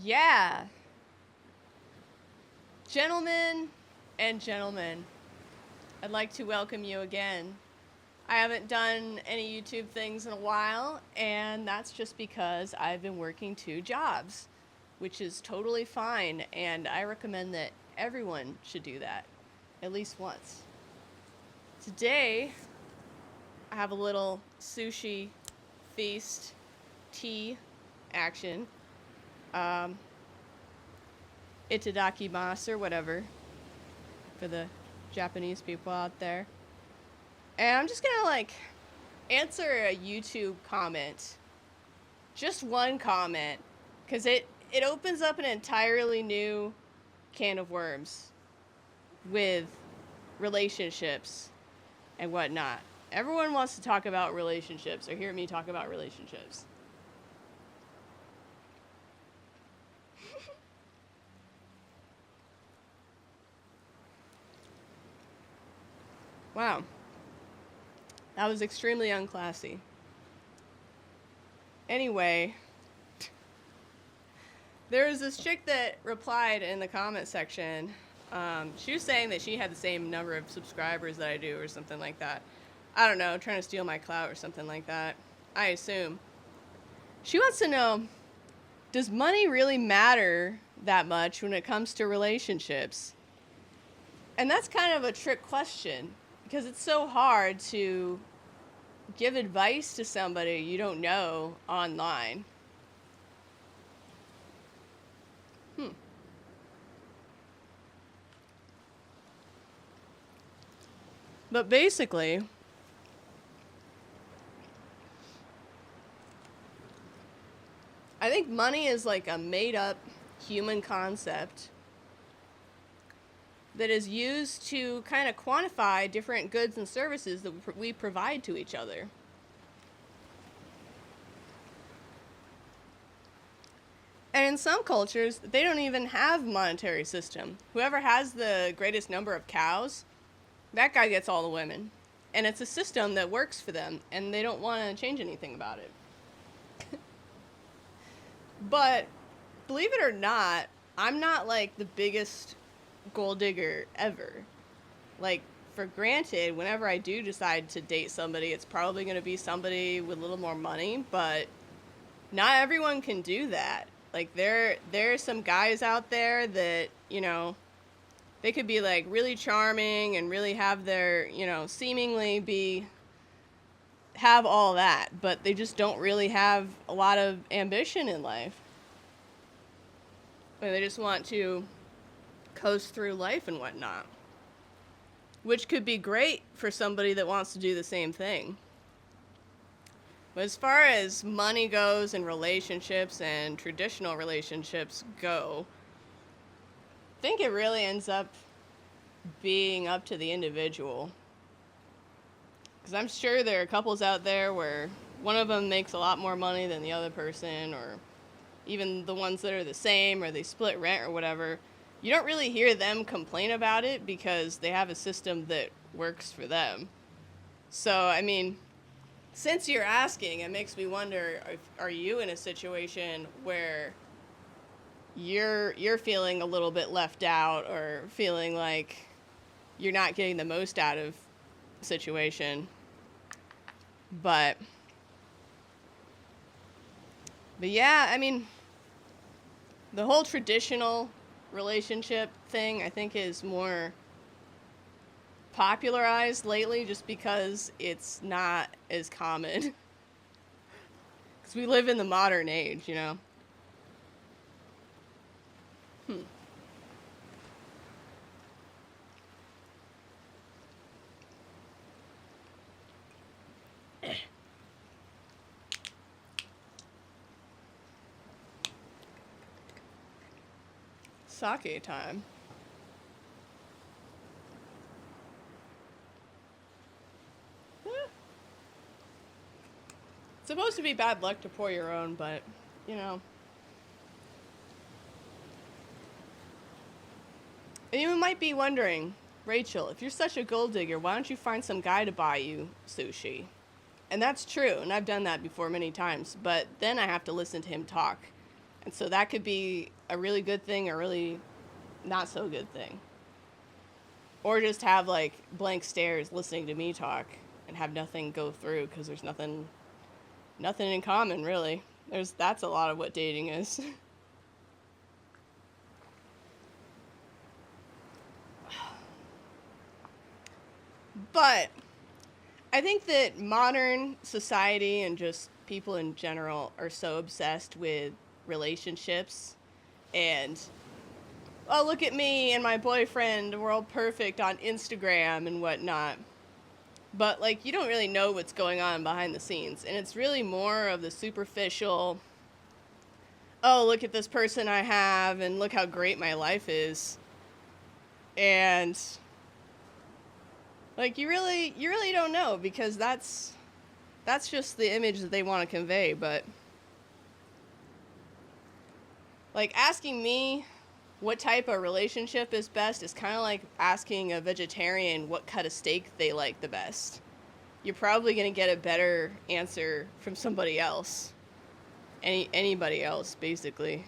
Yeah, gentlemen and gentlemen, I'd like to welcome you again. I haven't done any YouTube things in a while, and that's just because I've been working two jobs, which is totally fine, and I recommend that everyone should do that at least once. Today, I have a little sushi feast tea action. Um, Itadakimasu or whatever for the Japanese people out there. And I'm just gonna answer a YouTube comment. Just one comment. Because it opens up an entirely new can of worms with relationships and whatnot. Everyone wants to talk about relationships or hear me talk about relationships. Wow. That was extremely unclassy. Anyway, there was this chick that replied in the comment section. She was saying that she had the same number of subscribers that I do or something like that. I don't know, trying to steal my clout or something like that. I assume. She wants to know, does money really matter that much when it comes to relationships? And that's kind of a trick question because it's so hard to give advice to somebody you don't know online. But basically, I think money is like a made up human concept that is used to kind of quantify different goods and services that we provide to each other. And in some cultures, they don't even have a monetary system. Whoever has the greatest number of cows, that guy gets all the women. And it's a system that works for them, and they don't want to change anything about it. But believe it or not, I'm not like the biggest gold digger ever. Like, for granted, whenever I do decide to date somebody, it's probably going to be somebody with a little more money, but not everyone can do that. Like, there are some guys out there that, they could be like really charming and really have their, seemingly have all that, but they just don't really have a lot of ambition in life. And they just want to coast through life and whatnot, which could be great for somebody that wants to do the same thing. But as far as money goes and relationships and traditional relationships go, I think it really ends up being up to the individual. Because I'm sure there are couples out there where one of them makes a lot more money than the other person, or even the ones that are the same, or they split rent or whatever. You don't really hear them complain about it because they have a system that works for them. So, I mean, since you're asking, it makes me wonder, are you in a situation where you're feeling a little bit left out or feeling like you're not getting the most out of the situation? But yeah, I mean, the whole traditional relationship thing, I think, is more popularized lately just because it's not as common. Because we live in the modern age, Sake time. It's supposed to be bad luck to pour your own, but, And you might be wondering, Rachel, if you're such a gold digger, why don't you find some guy to buy you sushi? And that's true, and I've done that before many times, but then I have to listen to him talk. And so that could be a really good thing or really not so good thing. Or just have like blank stares listening to me talk and have nothing go through because there's nothing in common really. That's a lot of what dating is. But I think that modern society and just people in general are so obsessed with relationships and, oh, look at me and my boyfriend, we're all perfect on Instagram and whatnot. But, like, you don't really know what's going on behind the scenes. And it's really more of the superficial, oh, look at this person I have and look how great my life is. And, like, you really don't know because that's just the image that they want to convey. But, like, asking me what type of relationship is best is kind of like asking a vegetarian what cut of steak they like the best. You're probably going to get a better answer from somebody else. Anybody else, basically.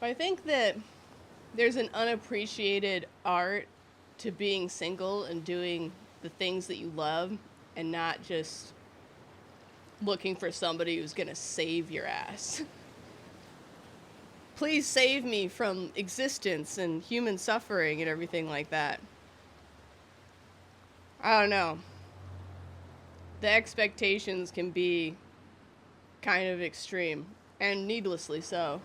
I think that there's an unappreciated art to being single and doing the things that you love and not just looking for somebody who's going to save your ass. Please save me from existence and human suffering and everything like that. I don't know. The expectations can be kind of extreme, and needlessly so.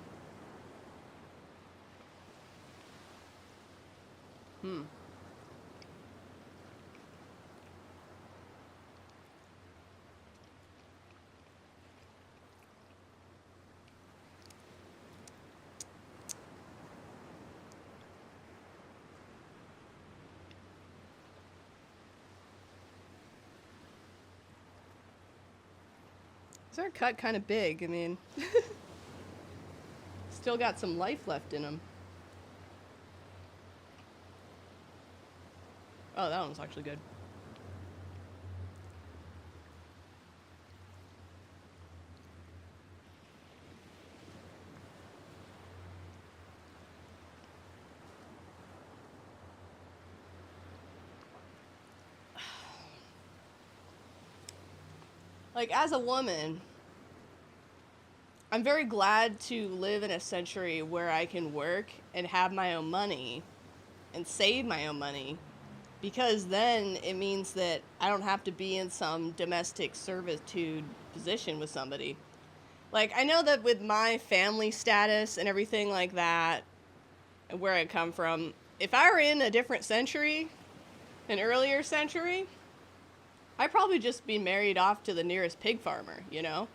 Is our cut kind of big? I mean, still got some life left in them. Oh, that one's actually good. Like, as a woman, I'm very glad to live in a century where I can work and have my own money and save my own money, because then it means that I don't have to be in some domestic servitude position with somebody. Like, I know that with my family status and everything like that, and where I come from, if I were in a different century, an earlier century, I'd probably just be married off to the nearest pig farmer, you know?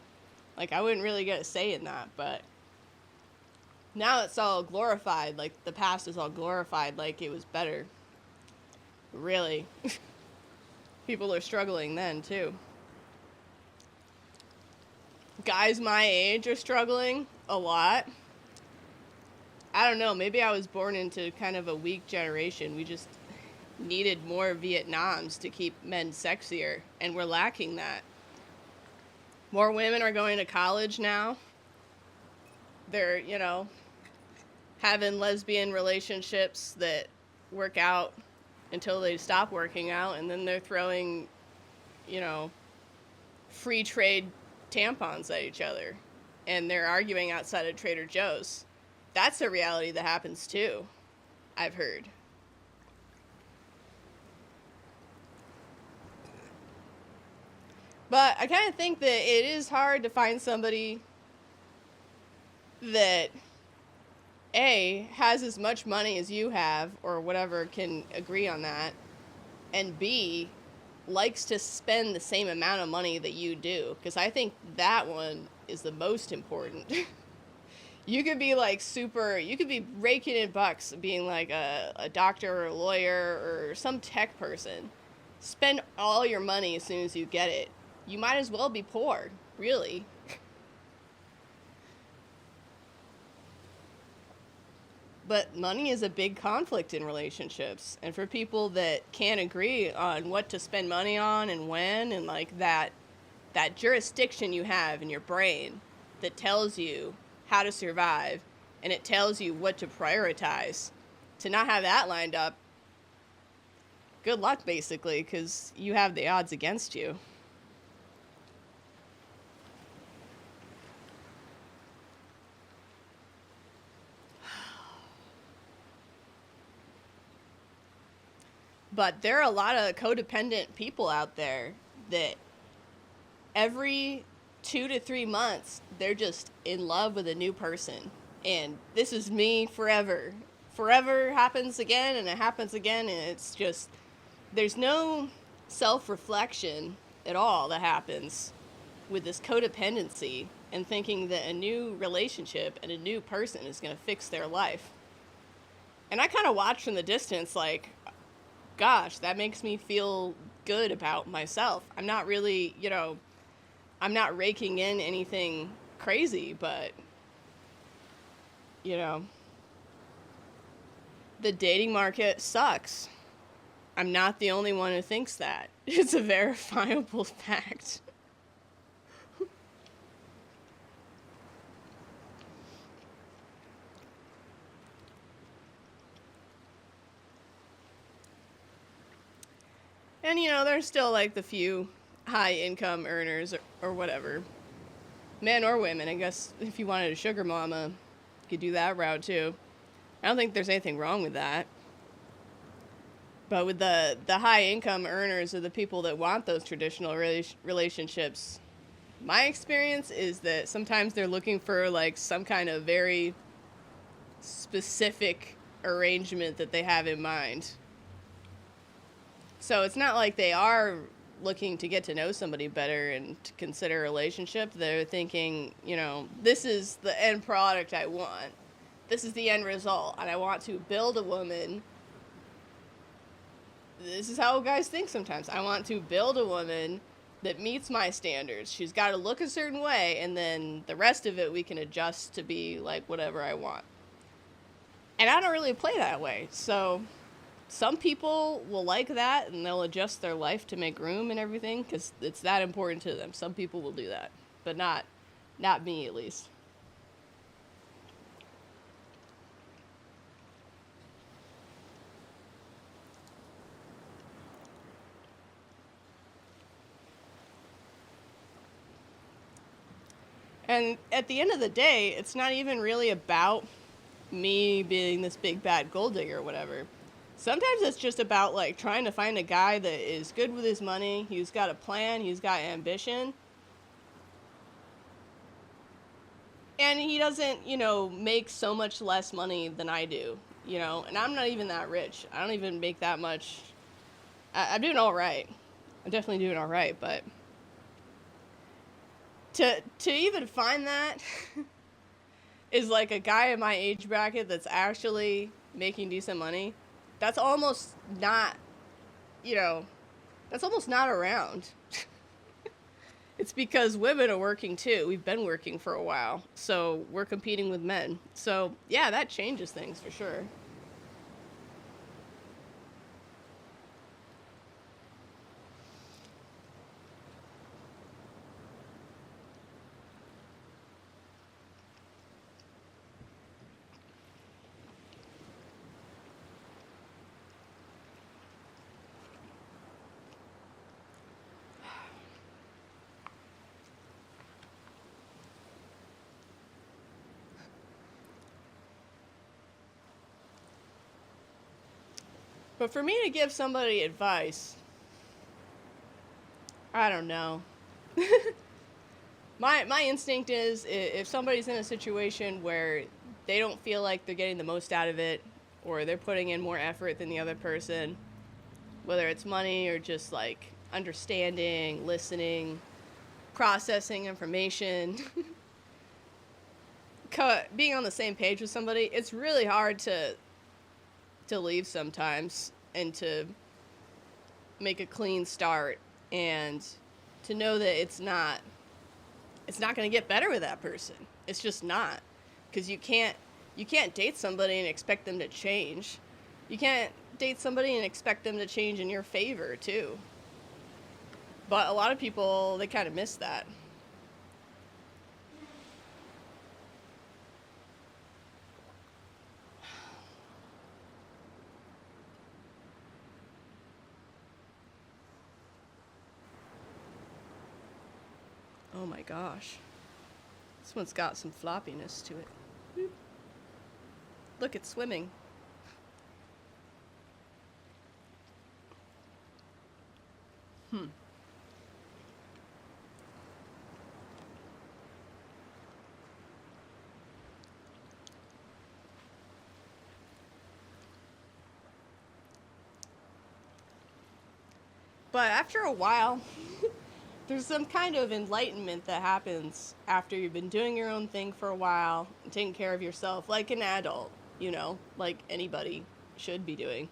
Like, I wouldn't really get a say in that, but now it's all glorified. Like, the past is all glorified like it was better. Really. People are struggling then, too. Guys my age are struggling a lot. I don't know, maybe I was born into kind of a weak generation. We just needed more Vietnams to keep men sexier, and we're lacking that. More women are going to college now. They're, having lesbian relationships that work out until they stop working out, and then they're throwing, free trade tampons at each other, and they're arguing outside of Trader Joe's. That's a reality that happens too, I've heard. But I kind of think that it is hard to find somebody that, A, has as much money as you have, or whatever, can agree on that, and B, likes to spend the same amount of money that you do. Because I think that one is the most important. You could be like you could be raking in bucks being like a doctor or a lawyer or some tech person. Spend all your money as soon as you get it. You might as well be poor, really. But money is a big conflict in relationships. And for people that can't agree on what to spend money on and when, and like that jurisdiction you have in your brain that tells you how to survive and it tells you what to prioritize, to not have that lined up, good luck basically, because you have the odds against you. But there are a lot of codependent people out there that every 2 to 3 months, they're just in love with a new person. And this is me forever. Forever happens again, and it happens again, and it's just, there's no self-reflection at all that happens with this codependency and thinking that a new relationship and a new person is going to fix their life. And I kind of watch from the distance like, gosh, that makes me feel good about myself. I'm not really, I'm not raking in anything crazy, but, the dating market sucks. I'm not the only one who thinks that. It's a verifiable fact. And, there's still, like, the few high-income earners or whatever. Men or women, I guess, if you wanted a sugar mama, you could do that route, too. I don't think there's anything wrong with that. But with the high-income earners or the people that want those traditional relationships, my experience is that sometimes they're looking for, like, some kind of very specific arrangement that they have in mind. So it's not like they are looking to get to know somebody better and to consider a relationship. They're thinking, this is the end product I want. This is the end result. And I want to build a woman. This is how guys think sometimes. I want to build a woman that meets my standards. She's got to look a certain way, and then the rest of it we can adjust to be like whatever I want. And I don't really play that way. So some people will like that, and they'll adjust their life to make room and everything because it's that important to them. Some people will do that, but not me, at least. And at the end of the day, it's not even really about me being this big bad gold digger or whatever. Sometimes it's just about like trying to find a guy that is good with his money, he's got a plan, he's got ambition, and he doesn't, make so much less money than I do, and I'm not even that rich. I don't even make that much. I'm doing all right. I'm definitely doing all right, but to even find that is like a guy in my age bracket that's actually making decent money. That's almost not, that's almost not around. It's because women are working too. We've been working for a while, so we're competing with men. So yeah, that changes things for sure. But for me to give somebody advice, I don't know. My instinct is if somebody's in a situation where they don't feel like they're getting the most out of it, or they're putting in more effort than the other person, whether it's money or just like understanding, listening, processing information, being on the same page with somebody, it's really hard to leave sometimes and to make a clean start and to know that it's not going to get better with that person. It's just not, because you can't date somebody and expect them to change. You can't date somebody and expect them to change in your favor too. But a lot of people, they kind of miss that. Oh my gosh. This one's got some floppiness to it. Look, it's swimming. Hmm. But after a while, there's some kind of enlightenment that happens after you've been doing your own thing for a while, taking care of yourself like an adult, like anybody should be doing.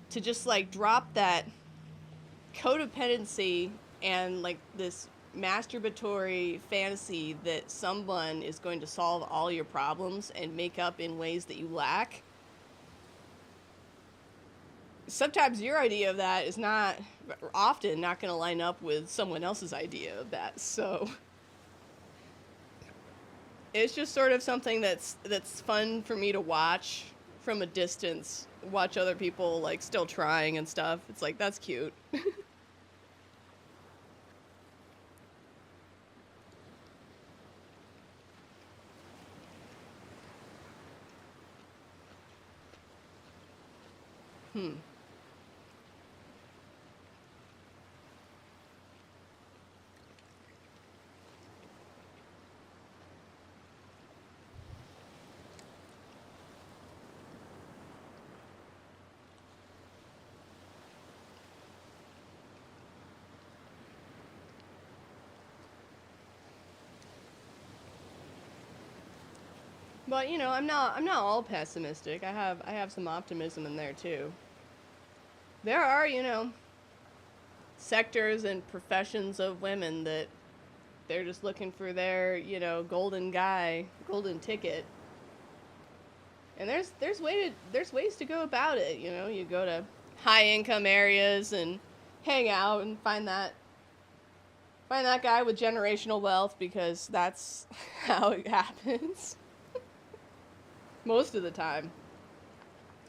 To just like drop that codependency and like this masturbatory fantasy that someone is going to solve all your problems and make up in ways that you lack. Sometimes your idea of that is often not going to line up with someone else's idea of that. So it's just sort of something that's fun for me to watch from a distance. Watch other people like still trying and stuff. It's like, that's cute. Hmm. But I'm not all pessimistic. I have some optimism in there too. There are, sectors and professions of women that they're just looking for their, golden guy, golden ticket. And there's ways to go about it, You go to high income areas and hang out and find that guy with generational wealth, because that's how it happens. Most of the time.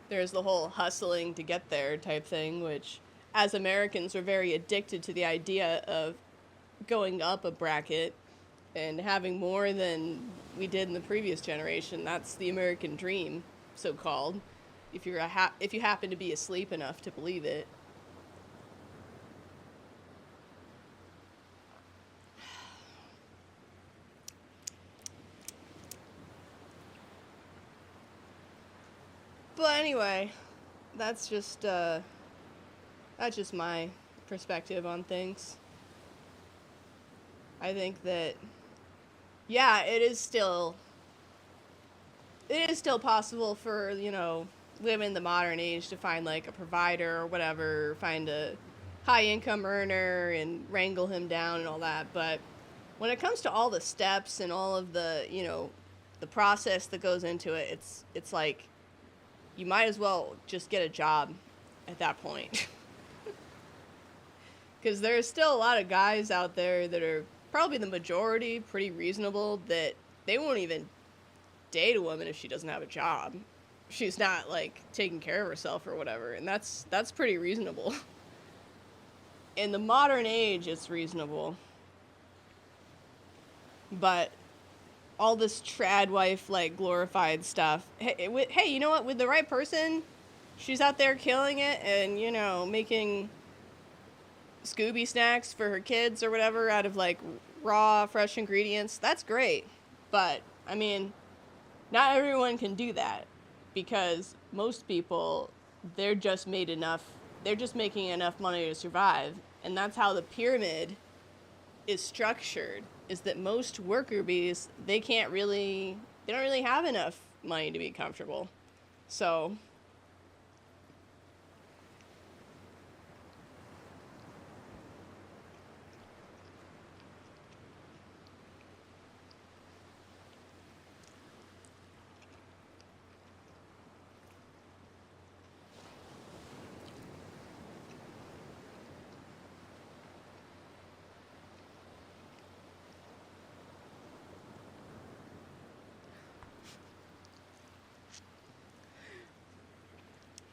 There's the whole hustling to get there type thing, which as Americans are very addicted to the idea of going up a bracket and having more than we did in the previous generation. That's the American dream, so called. If you happen to be asleep enough to believe it. But anyway, that's just my perspective on things. I think that yeah, it is still possible for, women in the modern age to find like a provider or whatever, find a high income earner and wrangle him down and all that. But when it comes to all the steps and all of the, the process that goes into it, it's like you might as well just get a job at that point. Because there's still a lot of guys out there that are probably the majority, pretty reasonable, that they won't even date a woman if she doesn't have a job. She's not like taking care of herself or whatever, and that's pretty reasonable. In the modern age, it's reasonable. But all this trad wife like glorified stuff. Hey, you know what? With the right person, she's out there killing it and making Scooby snacks for her kids or whatever out of like raw, fresh ingredients. That's great. But I mean, not everyone can do that, because most people, they're just making enough money to survive, and that's how the pyramid is structured is that most worker bees, they don't really have enough money to be comfortable. So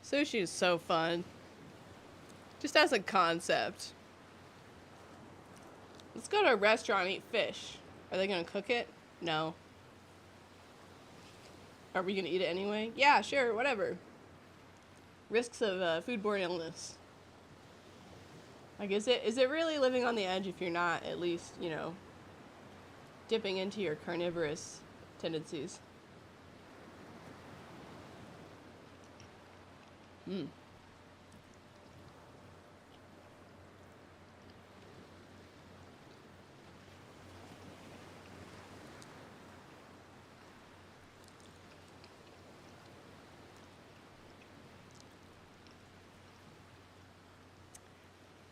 sushi is so fun. Just as a concept. Let's go to a restaurant and eat fish. Are they gonna cook it? No. Are we gonna eat it anyway? Yeah, sure, whatever. Risks of foodborne illness. Like, is it really living on the edge if you're not at least, dipping into your carnivorous tendencies? Hmm.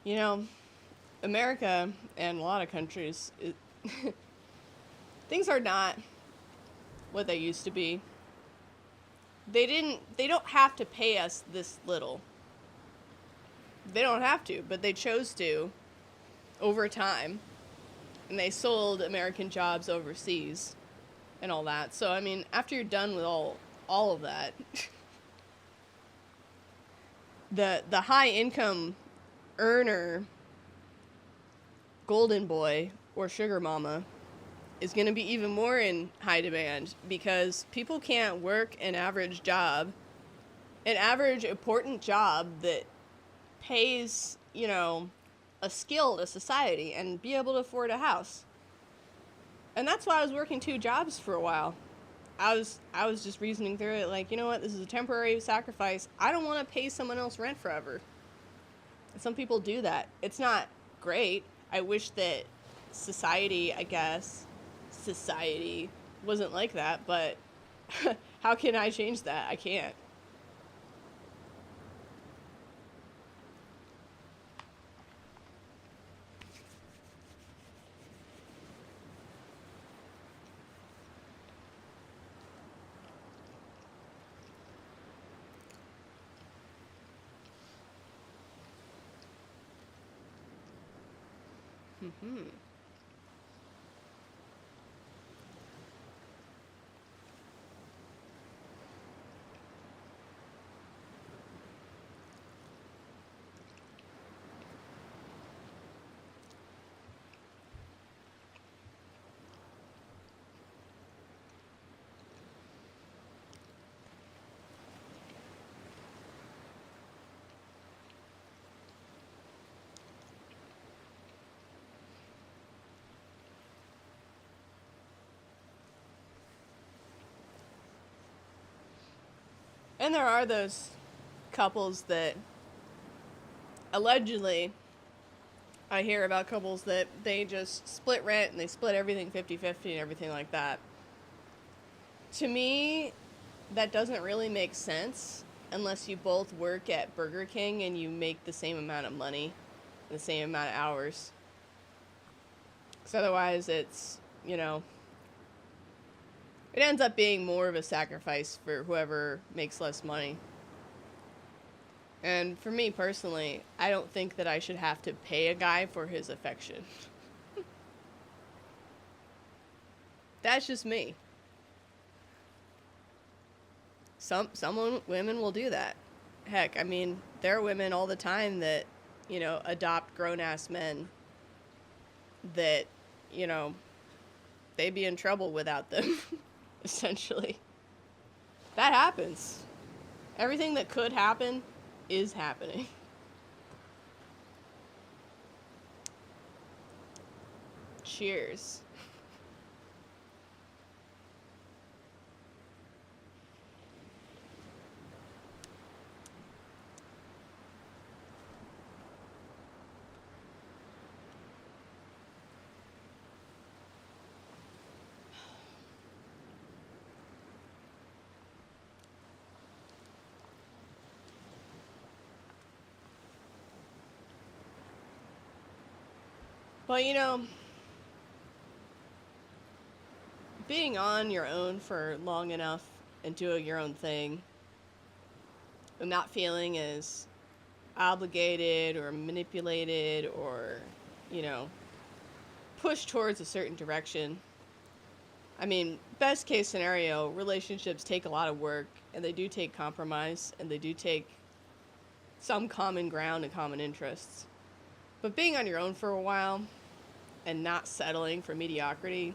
You know, America and a lot of countries, things are not what they used to be. They don't have to pay us this little. They don't have to, but they chose to over time. And they sold American jobs overseas and all that. So, I mean, after you're done with all of that, the high income earner golden boy or sugar mama is going to be even more in high demand because people can't work an average important job that pays, a skill to society and be able to afford a house. And that's why I was working two jobs for a while. I was just reasoning through it like, you know what, this is a temporary sacrifice. I don't want to pay someone else rent forever. And some people do that. It's not great. I wish that society wasn't like that, but how can I change that? I can't. Mm-hmm. And there are those couples that allegedly I hear about couples that they just split rent and they split everything 50-50 and everything like that. To me, that doesn't really make sense unless you both work at Burger King and you make the same amount of money, the same amount of hours. Because otherwise it ends up being more of a sacrifice for whoever makes less money. And for me personally, I don't think that I should have to pay a guy for his affection. That's just me. Some women will do that. Heck, I mean, there are women all the time that, adopt grown-ass men that, they'd be in trouble without them, essentially. That happens. Everything that could happen is happening. Cheers. Well, being on your own for long enough and doing your own thing and not feeling as obligated or manipulated or, you know, pushed towards a certain direction. I mean, best case scenario, relationships take a lot of work and they do take compromise and they do take some common ground and common interests. But being on your own for a while and not settling for mediocrity,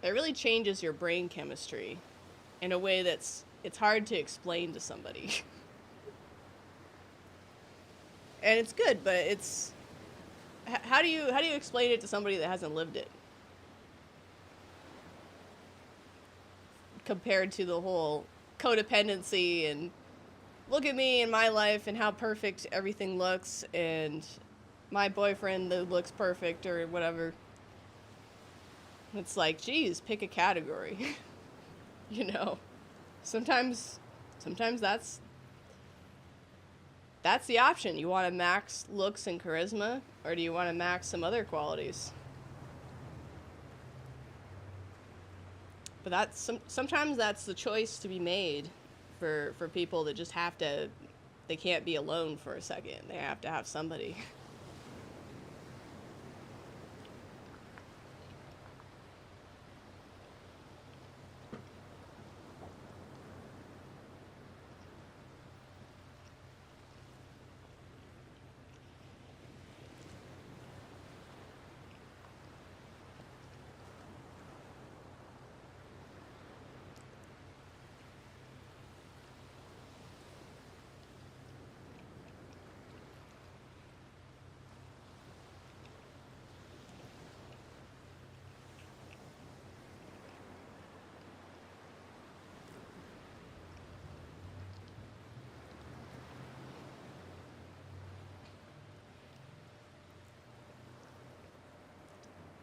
it really changes your brain chemistry in a way it's hard to explain to somebody. And it's good, but how do you explain it to somebody that hasn't lived it? Compared to the whole codependency and look at me and my life and how perfect everything looks and my boyfriend that looks perfect or whatever. It's like, geez, pick a category. you know, sometimes that's the option. You want to max looks and charisma, or do you want to max some other qualities? But sometimes that's the choice to be made for people that just have to. They can't be alone for a second. They have to have somebody.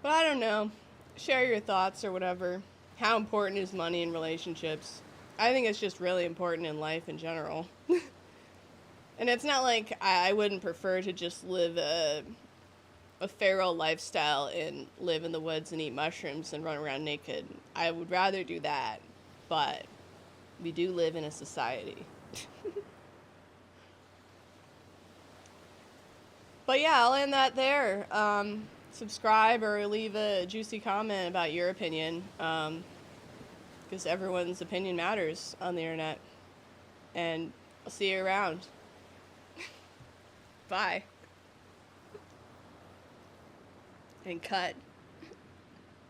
But I don't know. Share your thoughts or whatever. How important is money in relationships? I think it's just really important in life in general. And it's not like I wouldn't prefer to just live a feral lifestyle and live in the woods and eat mushrooms and run around naked. I would rather do that, but we do live in a society. But yeah, I'll end that there. Subscribe or leave a juicy comment about your opinion, because everyone's opinion matters on the internet. And I'll see you around. Bye. And cut.